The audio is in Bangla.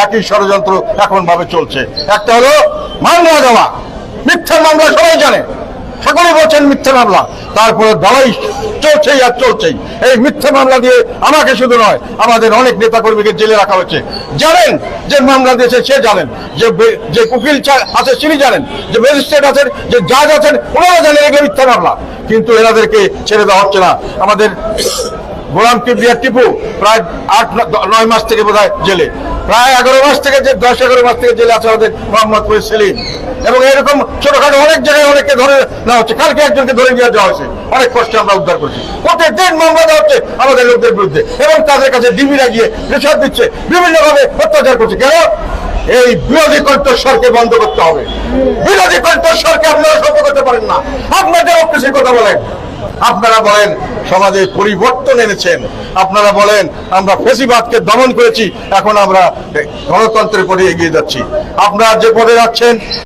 একই ষড়যন্ত্র এখন ভাবে চলছে। একটা হলো মামলা দেওয়া, মিথ্যা মামলা সবাই জানে, সকলে বলছেন মিথ্যা মামলা, তারপরে দালাই চলছেই আর চলছেই। এই মিথ্যা মামলা দিয়ে আমাকে শুধু নয়, আমাদের অনেক নেতাকর্মীকে জেলে রাখা হয়েছে। জানেন যে মামলা দিয়েছে সে জানেন, যে উকিল আছে তিনি জানেন, যে ম্যাজিস্ট্রেট আছেন, যে জাজ আছেন ওনারা জানেন এগুলো মিথ্যা মামলা, কিন্তু এনাদেরকে ছেড়ে দেওয়া হচ্ছে না। আমাদের গোলাম কিবরিয়া টিপু প্রায় 8-9 মাস থেকে বোধহয় জেলে, প্রায় 11 মাস থেকে 10-11 মাস থেকে জেলে আছে আমাদের মোহাম্মদপুর সেলিম, এবং এরকম ছোটখাটো অনেক জায়গায় অনেককে ধরে নেওয়া হচ্ছে। কালকে একজনকে ধরে নিয়ে যাওয়া হয়েছে, অনেক কষ্টে আমরা উদ্ধার করছি। প্রত্যেকদিন মামলা দেওয়া হচ্ছে আমাদের লোকদের বিরুদ্ধে, এবং তাদের কাছে ডিবিরা গিয়ে প্রেসার দিচ্ছে, বিভিন্নভাবে অত্যাচার করছে। কেন? এই বিরোধী কণ্ঠস্বরকে বন্ধ করতে হবে। বিরোধী কণ্ঠস্বরকে আপনারা সহ্য করতে পারেন না। আপনাদের অফিসের কথা বলেন, আপনারা বলেন সমাজে পরিবর্তন এনেছেন, আপনারা বলেন আমরা ফ্যাসিবাদকে দমন করেছি, এখন আমরা গণতন্ত্রের পথে এগিয়ে যাচ্ছি। আপনারা যে পথে যাচ্ছেন